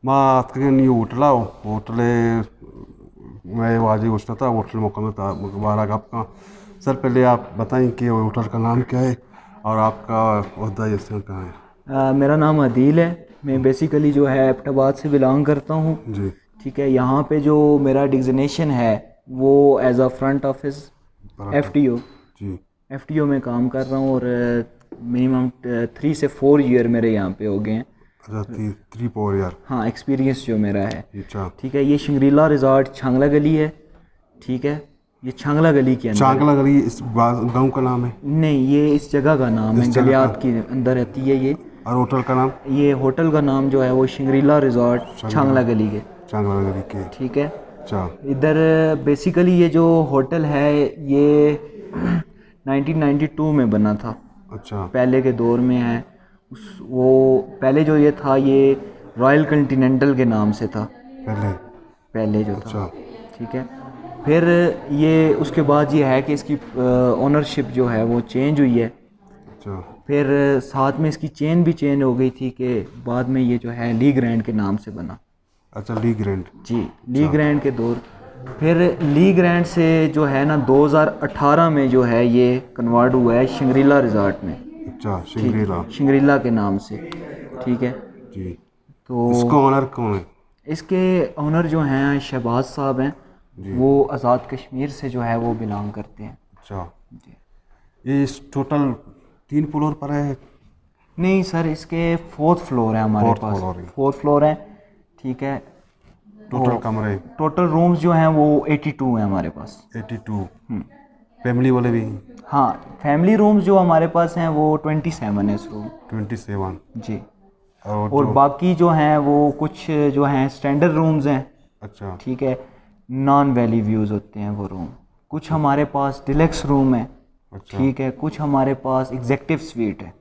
मा नी होटला होटले मैं वाजी पूछना था होटल मुकम्मल था मुबारक आपका। सर पहले आप बताएं कि होटल का नाम क्या है और आपका ओहदा इस समय कहाँ है। मेरा नाम अदील है। मैं बेसिकली जो है एबटाबाद से बिलोंग करता हूँ। जी। ठीक है, यहाँ पे जो मेरा डिज़िग्नेशन है वो एज अ फ्रंट ऑफिस बराबर। FTO जी। FTO में काम कर रहा हूँ और मिनिमम 3 से 4 ईयर मेरे यहाँ पे हो गए हैं। अच्छा 3-4 यार। हाँ, एक्सपीरियंस जो मेरा है। अच्छा। ठीक है, ये शंग्रीला रिज़ॉर्ट छांगला गली है। ठीक है, ये छांगला गली के अंदर है। चांगला गली इस गांव का नाम है। नहीं, ये इस जगह का नाम इस है, जगह का गलियात के अंदर रहती है ये। और होटल का नाम ये होटल का नाम जो है वो शंग्रीला रिज़ॉर्ट चांगला छांगला गली के। चांगला गली के। ठीक है, अच्छा। इधर बेसिकली ये जो होटल है ये 1992 में बना था, अच्छा। पहले के दौर में है। वो पहले जो ये था ये रॉयल कॉन्टिनेंटल के नाम से था पहले। पहले जो था। अच्छा। ठीक है, फिर ये उसके बाद ये है कि इसकी ओनरशिप जो है वो चेंज हुई है। अच्छा। फिर साथ में इसकी चेन भी चेंज हो गई थी कि बाद में ये जो है ली ग्रैंड के नाम से बना। अच्छा ली ग्रैंड। जी, ली ग्रैंड के दौर। फिर ली ग्रैंड से जो है ना 2018 में जो है ये कन्वर्ट हुआ है शंग्रीला रिज़ॉर्ट में। अच्छा ठीक, शंग्रीला। शंग्रीला के नाम से। ठीक है, जी। तो इसका ओनर कौन है। इसके ओनर जो हैं शहबाज साहब हैं, जी। वो आज़ाद कश्मीर से जो है वो बिलोंग करते हैं। अच्छा जी, ये इस टोटल 3 फ्लोर पर है। नहीं सर, इसके 4th फ्लोर है हमारे 4th पास। फ्लोर है। 4th फ्लोर है। ठीक है, टोटल कमरे टोटल रूम्स जो हैं वो 82 हैं हमारे पास। 82। फैमिली वाले भी हाँ, फैमिली रूम्स जो हमारे पास हैं वो 27 है इस रूम। 27। जी, और और जो बाकी जो हैं वो कुछ जो हैं स्टैंडर्ड रूम्स हैं। अच्छा। ठीक है, नॉन वैली व्यूज़ होते हैं वो रूम। कुछ हमारे पास डिलक्स रूम है। अच्छा। ठीक है, कुछ हमारे पास एग्जेक्टिव स्वीट है।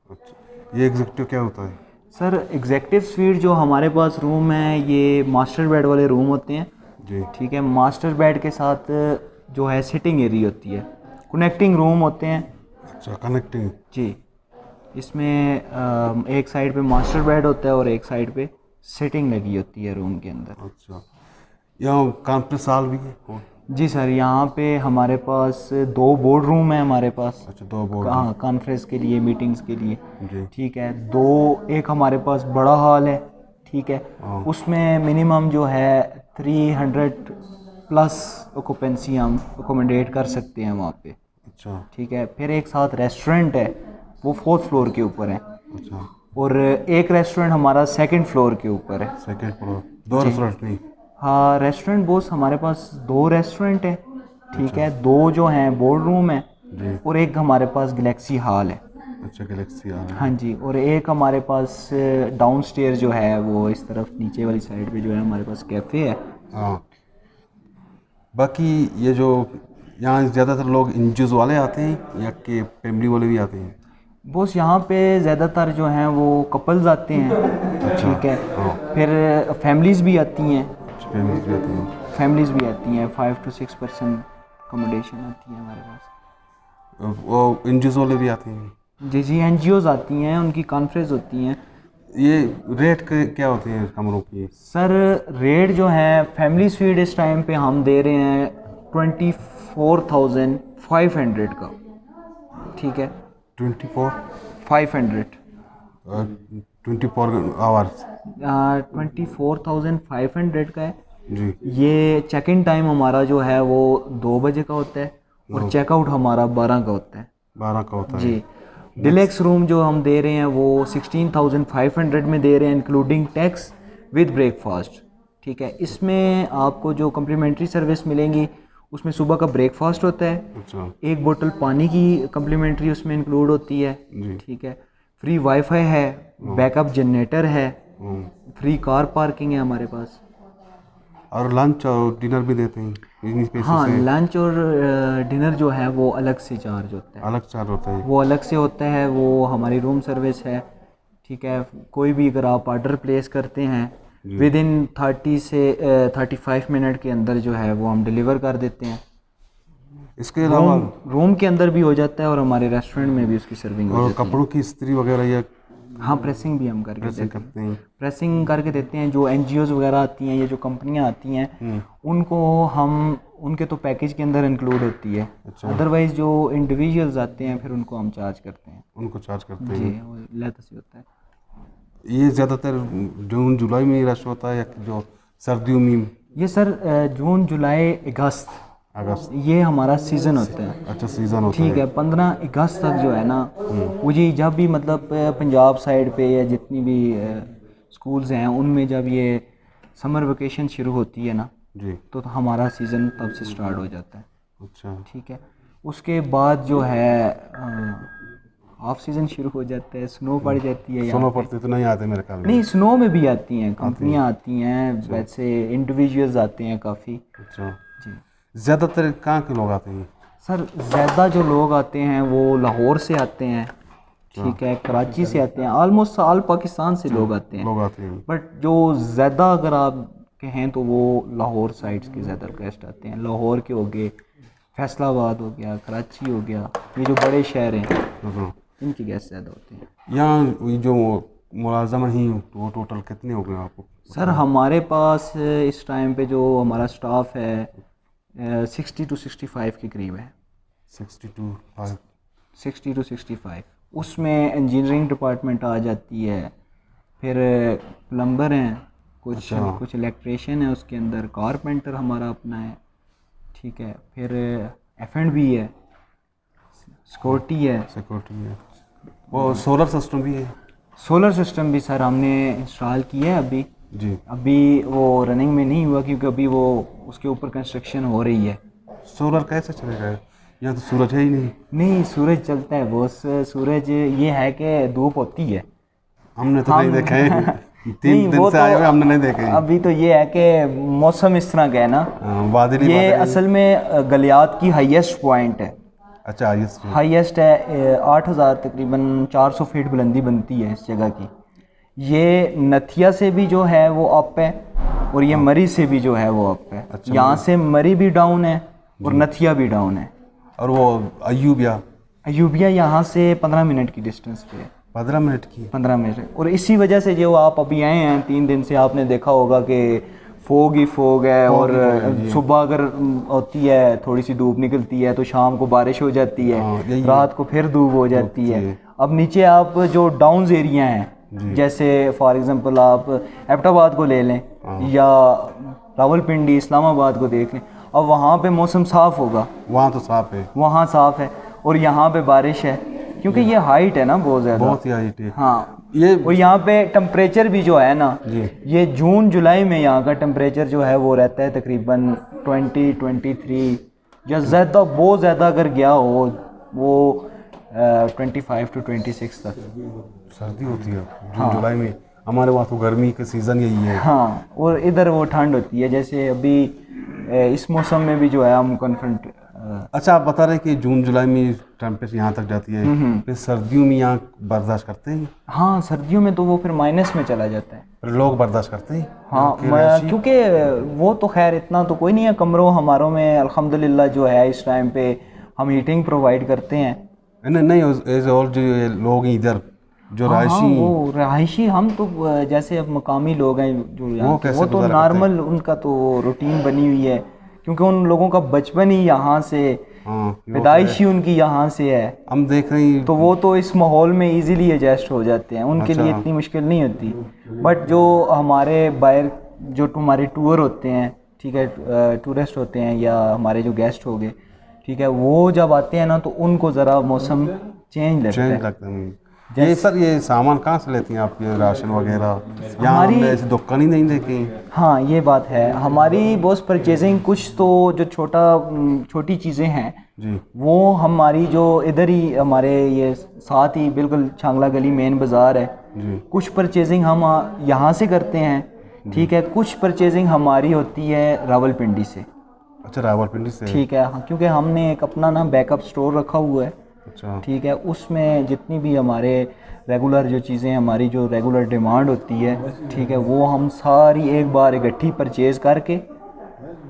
अच्छा ये एग्जीक्यूटिव क्या होता है। सर एग्जेक्टिव स्वीट जो हमारे पास रूम है ये मास्टर बेड वाले रूम होते हैं। जी। ठीक है, मास्टर बेड के साथ जो है सिटिंग एरिया होती है, कनेक्टिंग रूम होते हैं। अच्छा कनेक्टिंग। जी, इसमें एक साइड पे मास्टर बेड होता है और एक साइड पे सिटिंग लगी होती है रूम के अंदर। अच्छा यहाँ कॉन्फ्रेंस हॉल भी है। जी सर, यहाँ पे हमारे पास 2 बोर्ड रूम है हमारे पास। अच्छा 2 बोर्ड। हाँ, कॉन्फ्रेंस के लिए, मीटिंग्स के लिए। जी। ठीक है, एक हमारे पास बड़ा हॉल है। ठीक है, हाँ। उसमें मिनिमम जो है 300 प्लस ऑक्यूपेंसी हम अकोमोडेट कर सकते हैं वहाँ पे। अच्छा। ठीक है, फिर एक साथ रेस्टोरेंट है, वो 4th फ्लोर के ऊपर है। अच्छा और एक रेस्टोरेंट हमारा 2nd फ्लोर के ऊपर है। 2nd फ्लोर 2 जी। रेस्टोरेंट नहीं। हाँ, रेस्टोरेंट बॉस हमारे पास 2 रेस्टोरेंट है। ठीक है, 2 जो हैं बोर्ड रूम है जी। और एक हमारे पास गैलेक्सी हॉल है। अच्छा गैलेक्सी आ रहा हाँ है। जी, और एक हमारे पास डाउन स्टेयर जो है वो इस तरफ नीचे वाली साइड पे जो है हमारे पास कैफ़े है। हाँ बाकी ये जो यहाँ ज़्यादातर लोग एनजीओ वाले आते हैं या कि फैमिली वाले भी आते हैं। बॉस यहाँ पे ज़्यादातर जो हैं वो कपल्स आते हैं। अच्छा। ठीक है, हाँ फिर फैमिलीज़ भी आती हैं। फैमिलीज भी आती हैं। फैमिलीज़ भी आती हैं, 5 to 6% अकोमोडेशन आती है हमारे पास। वो एनजीओ वाले भी आते हैं। जी जी, NGOs आती हैं, उनकी कॉन्फ्रेंस होती हैं। ये रेट क्या होते हैं कमरों की। सर रेट जो है फैमिली स्वीट इस टाइम पे हम दे रहे हैं 24,500 का। ठीक है, 24 500 24 आवर्स। 24,500 का है। जी। ये चेक इन टाइम हमारा जो है वो 2 बजे का होता है और चेकआउट हमारा 12 का होता है। 12 का होता है। जी, डिलक्स रूम जो हम दे रहे हैं वो 16,500 में दे रहे हैं इंक्लूडिंग टैक्स विद ब्रेकफास्ट। ठीक है, इसमें आपको जो कम्प्लीमेंट्री सर्विस मिलेंगी उसमें सुबह का ब्रेकफास्ट होता है, अच्छा। एक बोतल पानी की कम्प्लीमेंट्री उसमें इंक्लूड होती है। जी। ठीक है, फ्री वाईफाई है, बैकअप जनरेटर है, फ्री कार पार्किंग है हमारे पास। और लंच और डिनर भी देते हैं इन्हीं पैसों हाँ, से। लंच और डिनर जो है वो अलग से चार्ज होता है। अलग चार्ज होता है। वो अलग से होता है, वो हमारी रूम सर्विस है। ठीक है, कोई भी अगर आप ऑर्डर प्लेस करते हैं विद इन 30 से 35 मिनट के अंदर जो है वो हम डिलीवर कर देते हैं। इसके अलावा रूम के अंदर भी हो जाता है और हमारे रेस्टोरेंट में भी उसकी सर्विंग हो और जाती है। कपड़ों की इस्त्री वगैरह या हाँ, प्रेसिंग भी हम करके प्रेसिंग देते हैं। करते हैं? प्रेसिंग करके देते हैं। जो एनजीओज वगैरह आती हैं, ये जो कंपनियां आती हैं, उनको हम, उनके तो पैकेज के अंदर इंक्लूड होती है। अच्छा। अदरवाइज़ जो इंडिविजुअल्स आते हैं फिर उनको हम चार्ज करते हैं। उनको चार्ज करते जी, हैं। वो लेता से होता है। ये ज़्यादातर जून जुलाई में रश होता है या जो सर्दियों में? ये सर जून जुलाई अगस्त, अगस्त। ये हमारा सीज़न होता है। अच्छा, सीज़न होता ठीक है, 15 अगस्त तक जो है ना, वो जी जब भी मतलब पंजाब साइड पे या जितनी भी स्कूल्स हैं उनमें जब ये समर वेकेशन शुरू होती है ना, जी। तो हमारा सीज़न तब से स्टार्ट हो जाता है। अच्छा। ठीक है, उसके बाद जो है हाफ सीज़न शुरू हो जाता है, स्नो पड़ जाती है। सोनो पड़ते तो नहीं आते मेरे ख्याल में। नहीं, स्नो में भी आती हैं, कंपनियां आती हैं, वैसे इंडिविजुअल्स आते हैं काफ़ी। अच्छा। जी ज़्यादातर कहाँ के लोग आते हैं? सर, ज़्यादा जो लोग आते हैं वो लाहौर से आते हैं, ठीक है, कराची से आते हैं, ऑलमोस्ट ऑल पाकिस्तान से लोग आते हैं। लोग आते हैं। बट जो ज़्यादा अगर आप कहें तो वो लाहौर साइड्स के ज़्यादा गेस्ट आते हैं। लाहौर के हो गए, फैसलाबाद हो गया, कराची हो गया, ये जो बड़े शहर हैं हाँ। इनके गेस्ट ज़्यादा होते हैं। यहाँ ये जो मुलाजम ही वो टोटल कितने हो गए आपको? सर हमारे पास इस टाइम पे जो हमारा स्टाफ है 60 to 65 के करीब है। 62 60 to 65, उसमें इंजीनियरिंग डिपार्टमेंट आ जाती है, फिर प्लम्बर हैं कुछ, अच्छा। कुछ इलेक्ट्रिशियन है उसके अंदर, कारपेंटर हमारा अपना है, ठीक है, फिर F&B है, सिक्योरिटी है। सिक्योरिटी है, वो सोलर सिस्टम भी है? सोलर सिस्टम भी सर हमने इंस्टॉल किया है अभी। जी। अभी वो रनिंग में नहीं हुआ क्योंकि अभी वो उसके ऊपर कंस्ट्रक्शन हो रही है। सोलर कैसे चलेगा? यहाँ तो सूरज है ही नहीं। नहीं, सूरज चलता है बॉस, सूरज ये है कि धूप होती है। हमने तो नहीं देखा है। नहीं, 3 दिन वो से तो आए हुए हमने नहीं देखे। अभी तो ये है कि मौसम इस तरह का है ना, बादल ही ये बादल। असल में गलियात की हाईएस्ट पॉइंट है। अच्छा, हाईएस्ट है 8000 तकरीबन 400 फीट बुलंदी बनती है इस जगह की। ये नथिया से भी जो है वो अप है और ये मरी से भी जो है वो अप है। अच्छा, यहाँ से मरी भी डाउन है और नथिया भी डाउन है। और वो अयूबिया? अयूबिया यहाँ से 15 मिनट की डिस्टेंस पे है। 15 मिनट की? 15 मिनट। और इसी वजह से जो आप अभी आए हैं 3 दिन से, आपने देखा होगा कि फोग ही फोग है। और सुबह अगर होती है थोड़ी सी धूप निकलती है तो शाम को बारिश हो जाती है, रात को फिर धूप हो जाती है। अब नीचे आप जो डाउन्स एरिया हैं, जैसे फॉर एग्जांपल आप एबटाबाद को ले लें या रावलपिंडी, इस्लामाबाद को देख लें, अब वहाँ पे मौसम साफ़ होगा। वहाँ तो साफ है। वहाँ साफ़ है और यहाँ पे बारिश है क्योंकि ये हाइट है ना बहुत ज़्यादा। बहुत ही हाइट है। हाँ, ये और यहाँ पे टेम्परेचर भी जो है ना, जी, ये जून जुलाई में यहाँ का टेम्परेचर जो है वो रहता है तकरीबन 23 या ज़्यादा, बहुत ज़्यादा अगर गया हो वो 25 to 26 तक सर्दी होती है जून जुलाई में। हमारे वहाँ तो गर्मी का सीज़न यही है। हाँ, और इधर वो ठंड होती है। जैसे अभी इस मौसम में भी जो है हम कन्फ्रंट। अच्छा, आप बता रहे हैं कि जून जुलाई में टेम्परेचर यहाँ तक जाती है, फिर सर्दियों में यहाँ बर्दाश्त करते हैं? हाँ, सर्दियों में तो वो फिर माइनस में चला जाता है। फिर लोग बर्दाश्त करते हैं? हाँ, क्योंकि वो तो खैर इतना तो कोई नहीं है। कमरों हमारों में अल्हम्दुलिल्लाह जो है इस टाइम पे हम हीटिंग प्रोवाइड करते हैं। नहीं, एज और जो ये लोग हैं इधर जो रहायशी, वो रहायशी हम तो जैसे अब मकामी लोग हैं जो यहाँ के, वो तो नॉर्मल उनका तो रूटीन बनी हुई है क्योंकि उन लोगों का बचपन ही यहाँ से, पैदाइश ही उनकी यहाँ से है। हम देख रहे हैं तो वो तो इस माहौल में इजीली एडजस्ट हो जाते हैं, उनके लिए इतनी मुश्किल नहीं होती। बट जो हमारे बाहर जो हमारे टूर होते हैं, ठीक है, टूरिस्ट होते हैं या हमारे जो गेस्ट हो गए, ठीक है, वो जब आते हैं ना तो उनको ज़रा मौसम चेंज लगता है। ये सर, ये सामान कहाँ से लेती हैं आप, ये राशन वगैरह? यहाँ हमने ऐसी दुकान ही नहीं देखी। हाँ, ये बात है। हमारी बॉस परचेजिंग कुछ तो जो छोटी चीज़ें हैं जी, वो हमारी जो इधर ही हमारे ये साथ ही बिल्कुल छांगला गली मेन बाज़ार है जी। कुछ परचेजिंग हम यहाँ से करते हैं, ठीक है, कुछ परचेजिंग हमारी होती है रावलपिंडी से। अच्छा, रावलपिंडी से? ठीक है, क्योंकि हमने एक अपना ना बैकअप स्टोर रखा हुआ है। अच्छा। ठीक है, उसमें जितनी भी हमारे रेगुलर जो चीज़ें, हमारी जो रेगुलर डिमांड होती है, ठीक है, वो हम सारी एक बार इकट्ठी परचेज़ करके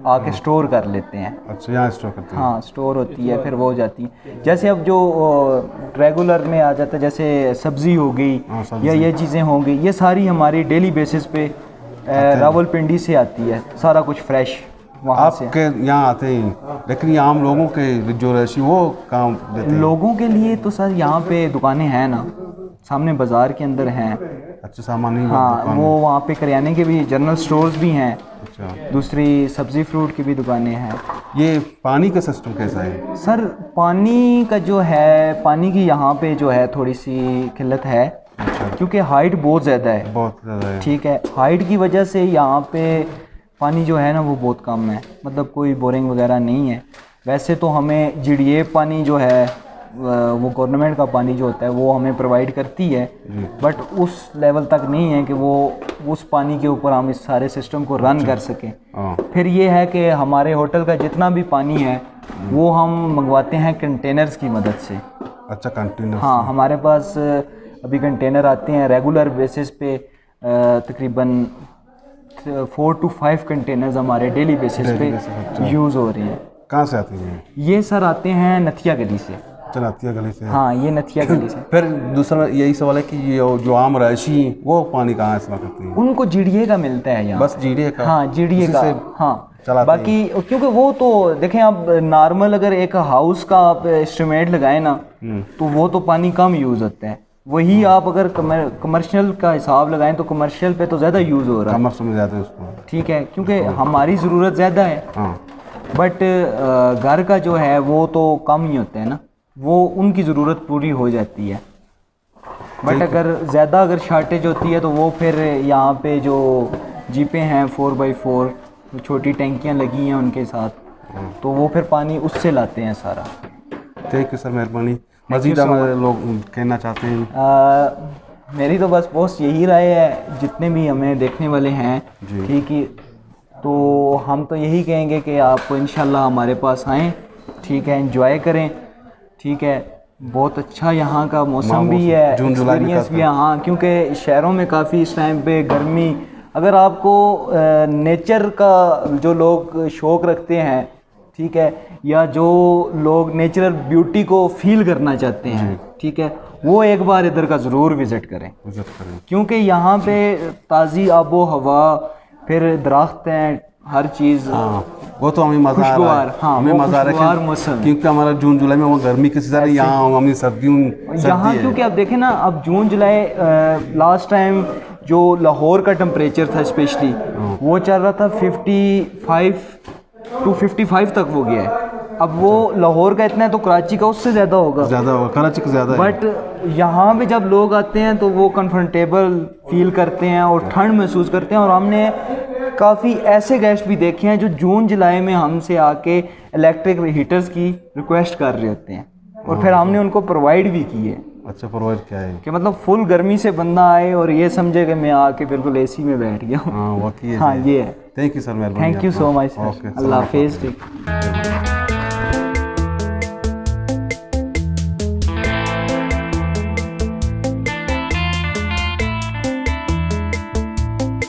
आके स्टोर कर लेते हैं। अच्छा, यहाँ स्टोर करते हैं। हाँ, स्टोर होती है, फिर वो हो जाती है। जैसे अब जो रेगुलर में आ जाता है, जैसे सब्ज़ी हो गई या ये चीज़ें होंगी, ये सारी हमारी डेली बेसिस पे रावलपिंडी से आती है, सारा कुछ फ्रेश वहाँ से। आपके यहाँ आते हैं, लेकिन ये आम लोगों के जो रशी वो काम देते हैं। लोगों के लिए तो सर यहाँ पे दुकानें हैं ना, सामने बाज़ार के अंदर हैं। अच्छा, सामान नहीं। हाँ, वो वहाँ पे करियाने के भी जनरल स्टोर्स भी हैं। अच्छा, दूसरी सब्ज़ी फ्रूट की भी दुकानें हैं। ये पानी का सिस्टम कैसा है? सर पानी का जो है, पानी की यहाँ पे जो है थोड़ी सी किल्लत है। अच्छा, क्योंकि हाइट बहुत ज़्यादा है। बहुत ज़्यादा है। ठीक है, हाइट की वजह से यहाँ पे पानी जो है ना वो बहुत कम है, मतलब कोई बोरिंग वगैरह नहीं है। वैसे तो हमें GDA पानी जो है वो गवर्नमेंट का पानी जो होता है वो हमें प्रोवाइड करती है, बट उस लेवल तक नहीं है कि वो उस पानी के ऊपर हम इस सारे सिस्टम को रन कर सकें। फिर ये है कि हमारे होटल का जितना भी पानी है वो हम मंगवाते हैं कंटेनर्स की मदद से। अच्छा, कंटेनर। हाँ, हमारे पास अभी कंटेनर आते हैं रेगुलर बेसिस पे, तकरीबन 4 to 5 कंटेनर्स हमारे डेली बेसिस पे यूज़ हो रहे हैं। कहाँ से आती हैं? ये सर आते हैं नथिया गली से। चलातिया गली से। हाँ, ये नथिया गली से। फिर दूसरा यही सवाल है कि ये जो आम रहायशी वो पानी कहाँ इस्तेमाल करती हैं? उनको GDA का मिलता है यहाँ। बस GDA का? हाँ, GDA का। हाँ, बाकी क्योंकि वो तो देखें आप, नॉर्मल अगर एक हाउस का आप एस्टिमेट लगाए ना तो वो तो पानी कम यूज़ होता है। वही आप अगर कमर्शियल का हिसाब लगाएं तो कमर्शियल पे तो ज़्यादा यूज़ हो रहा है। कमर्शियल में ज़्यादा है उसको। ठीक है, क्योंकि हमारी ज़रूरत ज़्यादा है। हाँ, बट घर का जो है वो तो कम ही होता है ना, वो उनकी ज़रूरत पूरी हो जाती है। बट अगर शार्टेज होती है तो वो फिर यहाँ पे जो जीपें हैं 4x4 छोटी टैंकियाँ लगी हैं उनके साथ, तो वो फिर पानी उससे लाते हैं सारा। थैंक यू सर, मेहरबानी। मज़ीद हमारे लोग कहना चाहते हैं? मेरी तो बस पोस्ट यही राय है, जितने भी हमें देखने वाले हैं, ठीक है, तो हम तो यही कहेंगे कि आपको इंशाल्लाह हमारे पास आएँ, ठीक है, एंजॉय करें। ठीक है, बहुत अच्छा यहाँ का मौसम भी है, एक्सपीरियंस भी है। हाँ, क्योंकि शहरों में काफ़ी इस टाइम पे गर्मी, अगर आपको नेचर का जो लोग शौक़ रखते हैं, ठीक है, या जो लोग नेचुरल ब्यूटी को फील करना चाहते हैं, ठीक है, वो एक बार इधर का ज़रूर विज़िट करें। क्योंकि यहाँ पे ताज़ी आबो हवा, फिर दरख्त हैं, हर चीज़। हाँ, वो तो हमें मज़ा आ रहा है। हाँ, हमें मज़ा आ रहा है मौसम, क्योंकि हमारा जून जुलाई में वो गर्मी की सीज़न है, यहाँ हमें सर्दियों यहाँ, क्योंकि आप देखें ना, अब जून जुलाई लास्ट टाइम जो लाहौर का टेम्परेचर था स्पेशली वो चल रहा था 55 to 55 तक वो गया है। अब वो लाहौर का इतना है तो कराची का उससे ज़्यादा होगा, कराची का ज़्यादा है। बट यहाँ पे जब लोग आते हैं तो वो कंफर्टेबल फील करते हैं और ठंड महसूस करते हैं। और हमने काफ़ी ऐसे गेस्ट भी देखे हैं जो जून जुलाई में हमसे आके इलेक्ट्रिक हीटर्स की रिक्वेस्ट कर रहे होते हैं, और फिर हमने उनको प्रोवाइड भी की है। अच्छा, प्रोवाइड क्या है कि मतलब फुल गर्मी से बंदा आए और ये समझे कि मैं आके बिल्कुल AC में बैठ गया हूँ। हाँ, वाकई है। हाँ, ये है। थैंक यू सर, मेहरबानी। Thank you so much sir. अल्लाह हाफिज़।